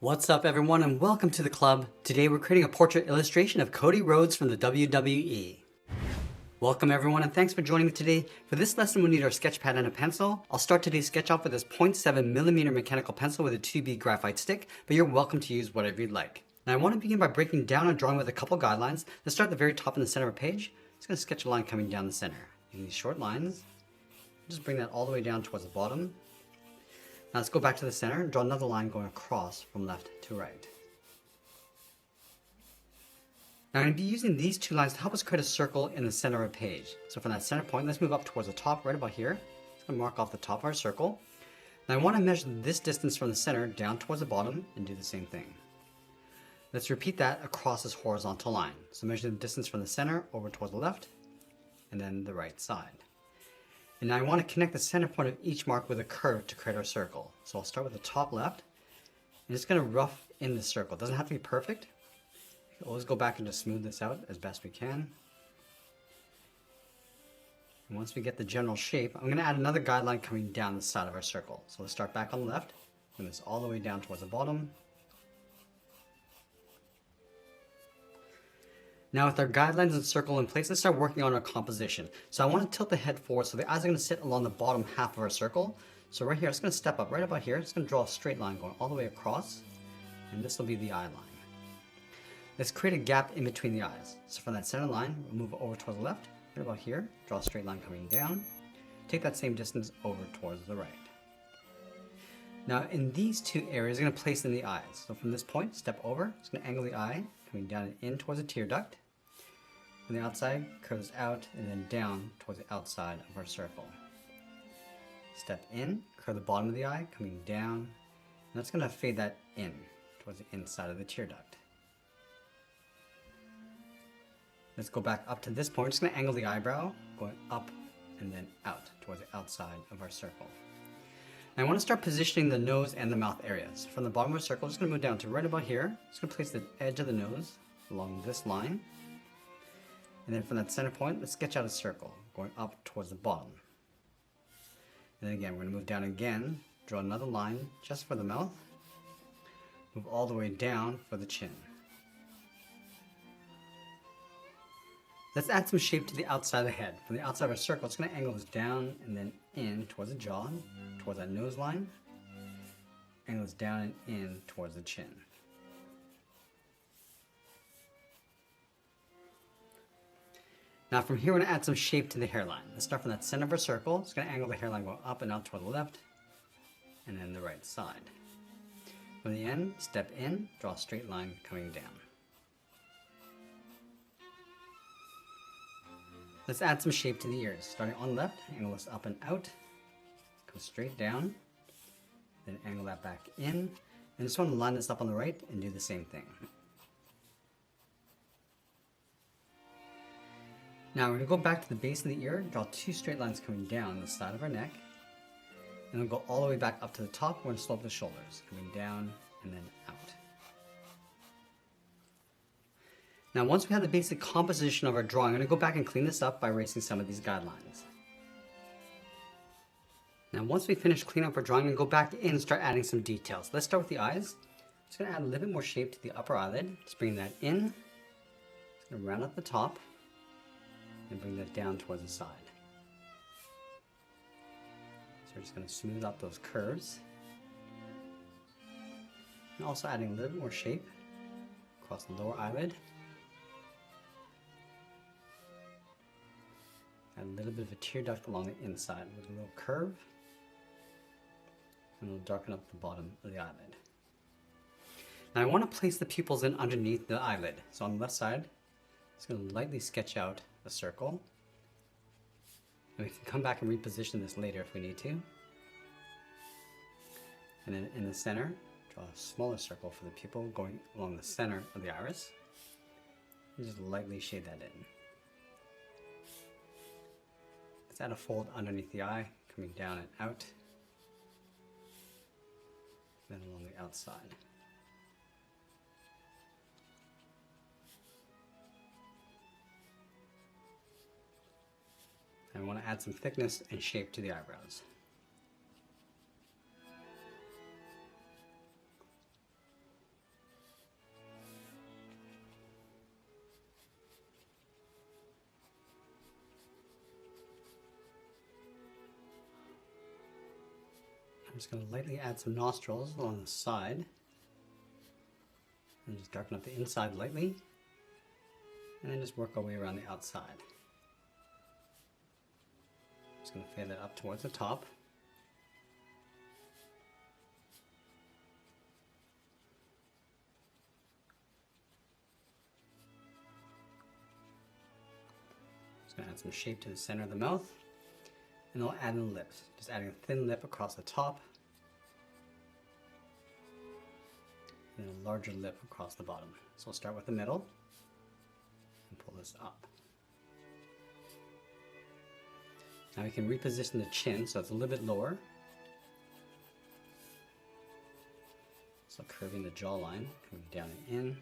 What's up everyone and welcome to the club. Today we're creating a portrait illustration of Cody Rhodes from the WWE. Welcome everyone and thanks for joining me today. For this lesson we'll need our sketch pad and a pencil. I'll start today's sketch off with this 0.7mm mechanical pencil with a 2B graphite stick, but you're welcome to use whatever you'd like. Now I want to begin by breaking down a drawing with a couple guidelines. Let's start at the very top in the center of a page. I'm just going to sketch a line coming down the center. Using these short lines, just bring that all the way down towards the bottom. Now let's go back to the center and draw another line going across from left to right. Now I'm going to be using these two lines to help us create a circle in the center of a page. So from that center point, let's move up towards the top right about here. Just going to mark off the top of our circle. Now I want to measure this distance from the center down towards the bottom and do the same thing. Let's repeat that across this horizontal line. So measure the distance from the center over towards the left and then the right side. And now I want to connect the center point of each mark with a curve to create our circle. So I'll start with the top left. I'm just going to rough in the circle. It doesn't have to be perfect. You can always go back and just smooth this out as best we can. And once we get the general shape, I'm going to add another guideline coming down the side of our circle. So let's start back on the left. Bring this all the way down towards the bottom. Now with our guidelines and circle in place, let's start working on our composition. So I want to tilt the head forward so the eyes are going to sit along the bottom half of our circle. So right here, I'm just going to step up right about here. I'm just going to draw a straight line going all the way across. And this will be the eye line. Let's create a gap in between the eyes. So from that center line, we'll move over towards the left, right about here. Draw a straight line coming down. Take that same distance over towards the right. Now in these two areas, I'm going to place in the eyes. So from this point, step over. Just going to angle the eye coming down and in towards the tear duct. From the outside, curves out and then down towards the outside of our circle. Step in, curve the bottom of the eye, coming down, and that's going to fade that in towards the inside of the tear duct. Let's go back up to this point. We're just going to angle the eyebrow, going up and then out towards the outside of our circle. Now I want to start positioning the nose and the mouth areas. From the bottom of our circle, I'm just going to move down to right about here. Just going to place the edge of the nose along this line. And then from that center point, let's sketch out a circle going up towards the bottom. And then again, we're going to move down again, draw another line just for the mouth, move all the way down for the chin. Let's add some shape to the outside of the head. From the outside of our circle, it's going to angle this down and then in towards the jaw, towards that nose line, angle this down and in towards the chin. Now from here, we're going to add some shape to the hairline. Let's start from that center of our circle. It's going to angle the hairline going up and out toward the left, and then the right side. From the end, step in, draw a straight line coming down. Let's add some shape to the ears. Starting on the left, angle this up and out, go straight down, then angle that back in, and just want to line this up on the right and do the same thing. Now we're going to go back to the base of the ear, draw two straight lines coming down the side of our neck, and then go all the way back up to the top. We're going to slope the shoulders, coming down and then out. Now once we have the basic composition of our drawing, I'm going to go back and clean this up by erasing some of these guidelines. Now once we finish cleaning up our drawing, I'm going to go back in and start adding some details. Let's start with the eyes. Just going to add a little bit more shape to the upper eyelid. Just bring that in, just going to round up the top, and bring that down towards the side. So we're just going to smooth out those curves. And also adding a little bit more shape across the lower eyelid. Add a little bit of a tear duct along the inside with a little curve. And we'll darken up the bottom of the eyelid. Now I want to place the pupils in underneath the eyelid. So on the left side, I'm just going to lightly sketch out a circle, and we can come back and reposition this later if we need to. And then in the center, draw a smaller circle for the pupil going along the center of the iris, and just lightly shade that in. Let's add a fold underneath the eye, coming down and out, then along the outside. I want to add some thickness and shape to the eyebrows. I'm just going to lightly add some nostrils along the side. And just darken up the inside lightly. And then just work our way around the outside. Just going to fade that up towards the top. Just going to add some shape to the center of the mouth. And then I'll add in the lips. Just adding a thin lip across the top. And a larger lip across the bottom. So we'll start with the middle. And pull this up. Now we can reposition the chin so it's a little bit lower. So curving the jawline, coming down and in.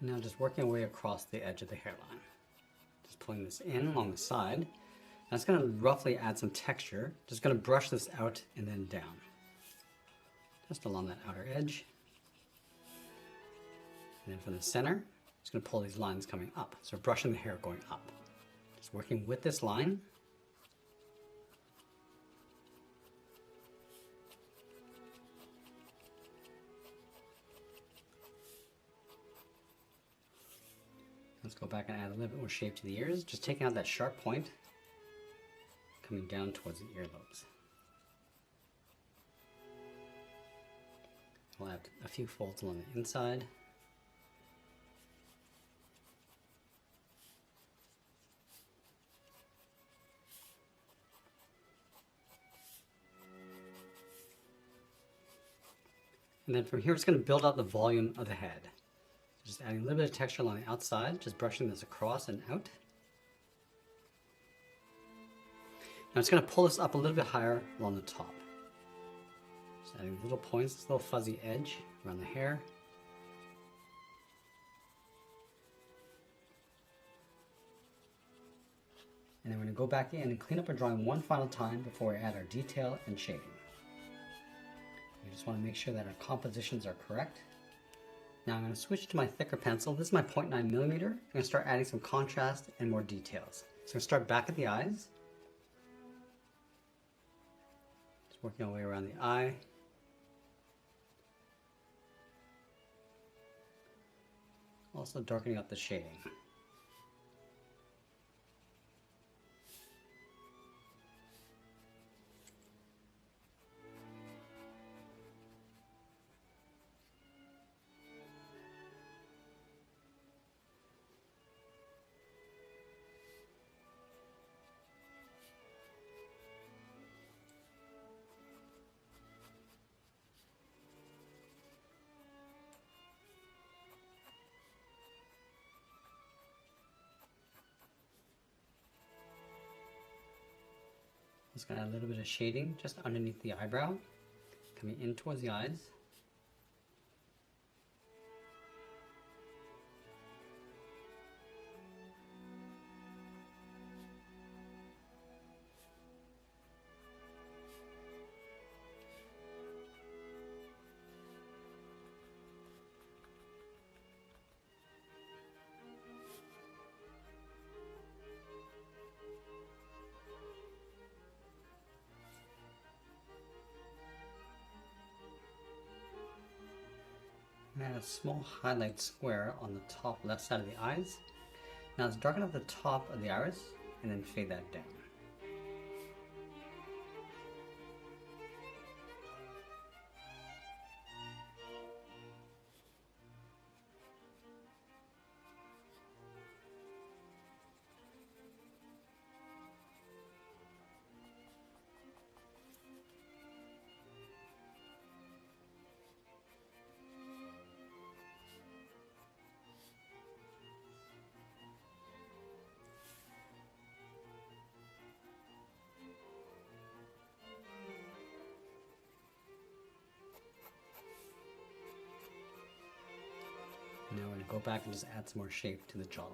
Now just working our way across the edge of the hairline. Just pulling this in along the side. That's going to roughly add some texture. Just going to brush this out and then down. Just along that outer edge. And then from the center, just going to pull these lines coming up. So we're brushing the hair going up. Just working with this line. Let's go back and add a little bit more shape to the ears. Just taking out that sharp point, coming down towards the earlobes. We'll add a few folds along the inside. And then from here, it's going to build out the volume of the head. Just adding a little bit of texture along the outside, just brushing this across and out. Now it's going to pull this up a little bit higher along the top. Just adding little points, this little fuzzy edge around the hair. And then we're going to go back in and clean up our drawing one final time before we add our detail and shading. We just want to make sure that our compositions are correct. Now I'm going to switch to my thicker pencil. This is my 0.9 millimeter. I'm going to start adding some contrast and more details. So I'm going to start back at the eyes. Just working our way around the eye. Also darkening up the shading. Just gonna add a little bit of shading just underneath the eyebrow, coming in towards the eyes. And add a small highlight square on the top left side of the eyes. Now let's darken up the top of the iris and then fade that down. Now we're going to go back and just add some more shape to the jawline.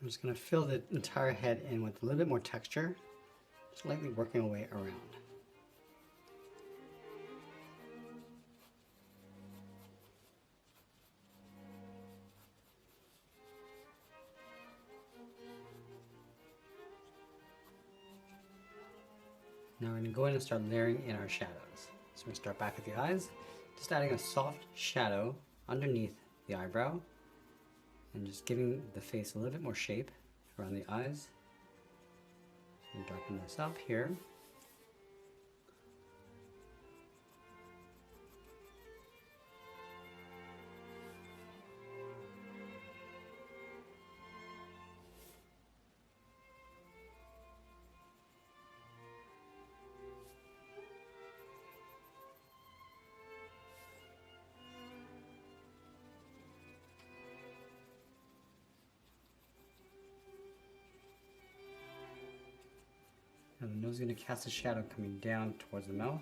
I'm just going to fill the entire head in with a little bit more texture, just lightly working our way around. Now we're going to go in and start layering in our shadows. So we're going to start back at the eyes, just adding a soft shadow underneath the eyebrow, and just giving the face a little bit more shape around the eyes. So darken this up here. And the nose is going to cast a shadow coming down towards the mouth.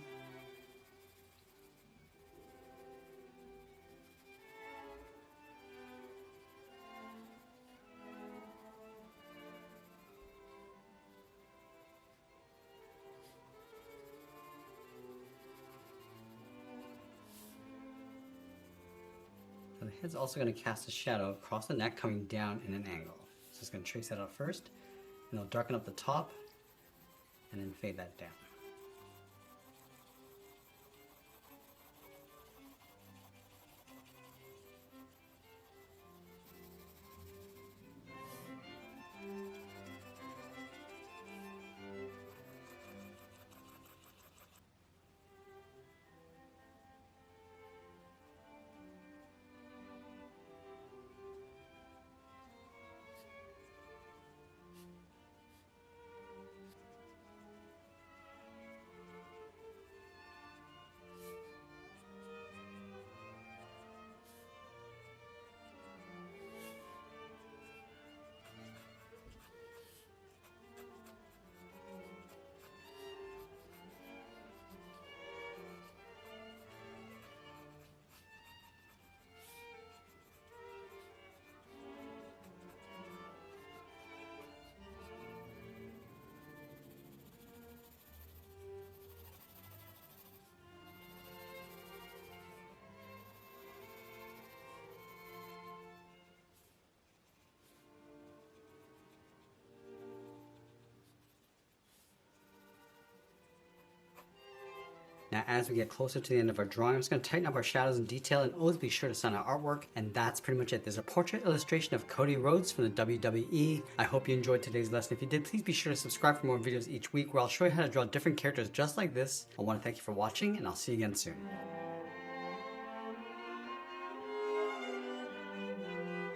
And the head's also going to cast a shadow across the neck coming down in an angle. So it's going to trace that out first, and it'll darken up the top, and then fade that down. Now as we get closer to the end of our drawing, I'm just going to tighten up our shadows and detail, and always be sure to sign our artwork. And that's pretty much it. There's a portrait illustration of Cody Rhodes from the WWE. I hope you enjoyed today's lesson. If you did, please be sure to subscribe for more videos each week where I'll show you how to draw different characters just like this. I want to thank you for watching, and I'll see you again soon.